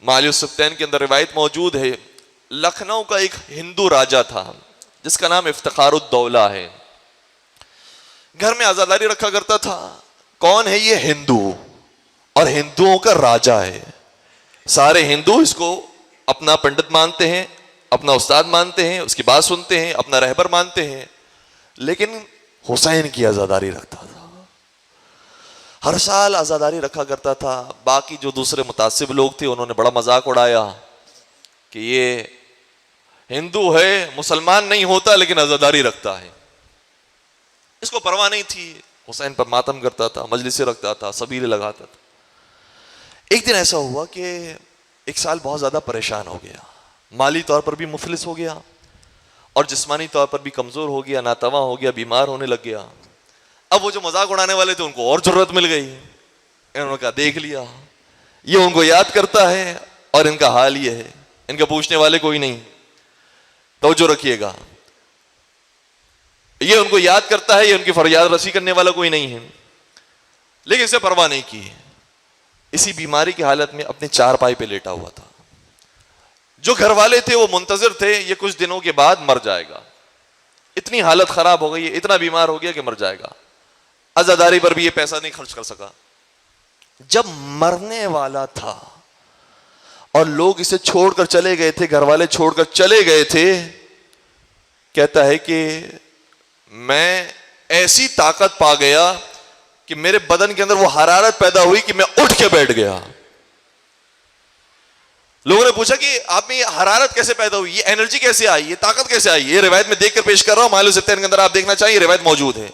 معالی السبتین کے اندر روایت موجود ہے، لکھنؤ کا ایک ہندو راجا تھا جس کا نام افتخار الدولہ ہے، گھر میں عزاداری رکھا کرتا تھا۔ کون ہے یہ؟ ہندو، اور ہندوؤں کا راجا ہے، سارے ہندو اس کو اپنا پنڈت مانتے ہیں، اپنا استاد مانتے ہیں، اس کی بات سنتے ہیں، اپنا رہبر مانتے ہیں، لیکن حسین کی عزاداری رکھتا تھا، ہر سال عزاداری رکھا کرتا تھا۔ باقی جو دوسرے متعصب لوگ تھے انہوں نے بڑا مذاق اڑایا کہ یہ ہندو ہے، مسلمان نہیں ہوتا لیکن عزاداری رکھتا ہے، اس کو پرواہ نہیں تھی، حسین پر ماتم کرتا تھا، مجلسیں رکھتا تھا، سبیلے لگاتا تھا۔ ایک دن ایسا ہوا کہ ایک سال بہت زیادہ پریشان ہو گیا، مالی طور پر بھی مفلس ہو گیا اور جسمانی طور پر بھی کمزور ہو گیا، ناتواں ہو گیا، بیمار ہونے لگ گیا۔ اب وہ جو مذاق اڑانے والے تھے ان کو اور ضرورت مل گئی، انہوں نے کہا دیکھ لیا یہ ان کو یاد کرتا ہے اور ان کا حال یہ ہے، ان کا پوچھنے والے کوئی نہیں، توجہ رکھیے گا، یہ ان کو یاد کرتا ہے، یہ ان کی فریاد رسی کرنے والا کوئی نہیں ہے، لیکن اسے پرواہ نہیں کی، اسی بیماری کی حالت میں اپنے چارپائی پہ لیٹا ہوا تھا۔ جو گھر والے تھے وہ منتظر تھے یہ کچھ دنوں کے بعد مر جائے گا، اتنی حالت خراب ہو گئی ہے، اتنا بیمار ہو گیا کہ مر جائے گا، عزاداری پر بھی یہ پیسہ نہیں خرچ کر سکا۔ جب مرنے والا تھا اور لوگ اسے چھوڑ کر چلے گئے تھے، گھر والے چھوڑ کر چلے گئے تھے، کہتا ہے کہ میں ایسی طاقت پا گیا کہ میرے بدن کے اندر وہ حرارت پیدا ہوئی کہ میں اٹھ کے بیٹھ گیا۔ لوگوں نے پوچھا کہ آپ میں یہ حرارت کیسے پیدا ہوئی، یہ انرجی کیسے آئی، یہ طاقت کیسے آئی؟ یہ روایت میں دیکھ کر پیش کر رہا ہوں، معالی السبتین کے اندر آپ دیکھنا چاہیے، روایت موجود ہے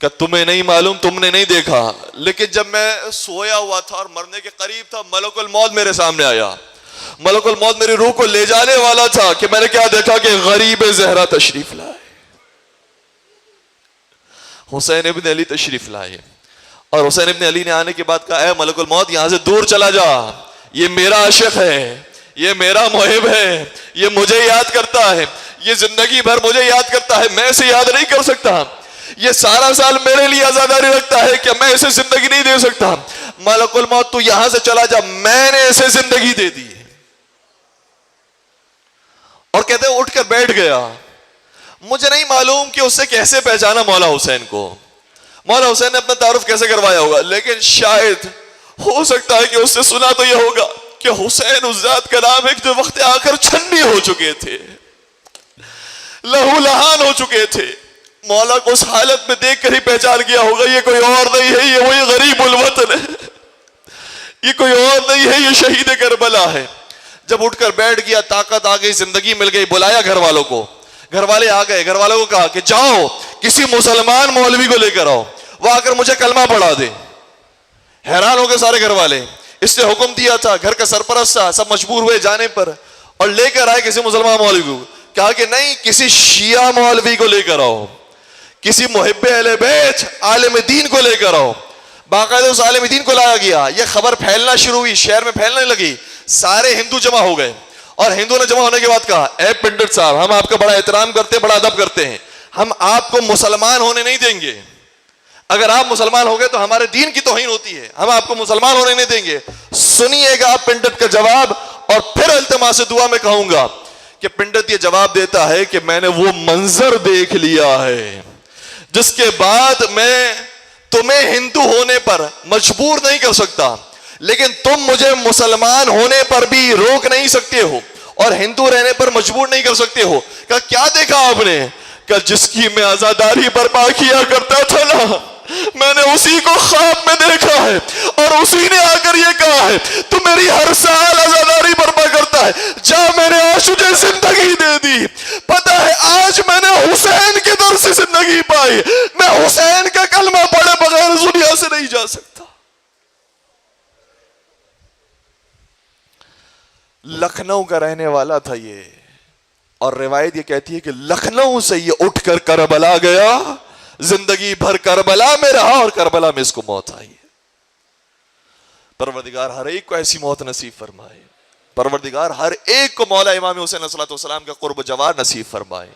کہ تمہیں نہیں معلوم، تم نے نہیں دیکھا، لیکن جب میں سویا ہوا تھا اور مرنے کے قریب تھا، ملک الموت میرے سامنے آیا، ملک الموت میری روح کو لے جانے والا تھا کہ میں نے کیا دیکھا کہ غریب زہرا تشریف لائے، حسین ابن علی تشریف لائے، اور حسین ابن علی نے آنے کے بعد کہا اے ملک الموت یہاں سے دور چلا جا، یہ میرا عاشق ہے، یہ میرا محب ہے، یہ مجھے یاد کرتا ہے، یہ زندگی بھر مجھے یاد کرتا ہے، میں اسے یاد نہیں کر سکتا، یہ سارا سال میرے لیے عزاداری رکھتا ہے کہ میں اسے زندگی نہیں دے سکتا، ملک الموت تو یہاں سے چلا جا، میں نے اسے زندگی دے دی۔ اور کہتے ہیں اٹھ کر بیٹھ گیا۔ مجھے نہیں معلوم کہ اس سے کیسے پہچانا مولا حسین کو، مولا حسین نے اپنا تعارف کیسے کروایا ہوگا، لیکن شاید ہو سکتا ہے کہ اس سے سنا تو یہ ہوگا کہ حسین اس ذات کا نام ہے جو وقت آخر چھنی ہو چکے تھے، لہو لہان ہو چکے تھے، مولا کو اس حالت میں دیکھ کر ہی پہچان گیا ہوگا یہ کوئی اور نہیں ہے، یہ وہی غریب الوطن ہے، یہ کوئی اور نہیں ہے، یہ شہید کربلا ہے۔ جب اٹھ کر بیٹھ گیا، طاقت آ گئی، زندگی مل گئی، بلایا گھر والوں کو، گھر والے آ گئے، گھر والوں کو کہا کہ جاؤ کسی مسلمان مولوی کو لے کر آؤ، وہ آ کر مجھے کلمہ پڑھا دے۔ حیران ہو گئے سارے گھر والے، اس نے حکم دیا تھا، گھر کا سرپرست تھا، سب مجبور ہوئے جانے پر، اور لے کر آئے کسی مسلمان مولوی کو، کہا کہ نہیں کسی شیعہ مولوی کو لے کر آؤ، کسی محب اہل بیت عالم دین کو لے کر آؤ۔ باقاعدہ اس عالم دین کو لایا گیا، یہ خبر پھیلنا شروع ہوئی، شہر میں پھیلنے لگی، سارے ہندو جمع ہو گئے، اور ہندو نے جمع ہونے کے بعد کہا اے پنڈت صاحب ہم آپ کا بڑا احترام کرتے ہیں، بڑا ادب کرتے ہیں، ہم آپ کو مسلمان ہونے نہیں دیں گے، اگر آپ مسلمان ہو گئے تو ہمارے دین کی توہین ہوتی ہے، ہم آپ کو مسلمان ہونے نہیں دیں گے۔ سنیے گا پنڈت کا جواب، اور پھر التماس دعا میں کہوں گا کہ پنڈت یہ جواب دیتا ہے کہ میں نے وہ منظر دیکھ لیا ہے جس کے بعد میں تمہیں ہندو ہونے پر مجبور نہیں کر سکتا، لیکن تم مجھے مسلمان ہونے پر بھی روک نہیں سکتے ہو اور ہندو رہنے پر مجبور نہیں کر سکتے ہو۔ کہا کیا دیکھا آپ نے؟ کہ جس کی میں عزاداری برپا کیا کرتا تھا نا، میں نے اسی کو خواب میں دیکھا ہے، اور اسی نے آ کر یہ کہا ہے تو میری ہر سال عزاداری برپا کرتا ہے، جا میں نے آج تجھے زندگی دے دی، پتہ ہے آج میں نے حسین کے در سے زندگی پائی، میں حسین کا کلمہ پڑھے بغیر اس دنیا سے نہیں جا سکتا۔ لکھنؤ کا رہنے والا تھا یہ، اور روایت یہ کہتی ہے کہ لکھنؤ سے یہ اٹھ کر کربلا گیا، زندگی بھر کربلا میں رہا اور کربلا میں اس کو موت آئی۔ پروردگار ہر ایک کو ایسی موت نصیب فرمائے، پروردگار ہر ایک کو مولا امام حسین علیہ السلام کا قرب جوار نصیب فرمائے۔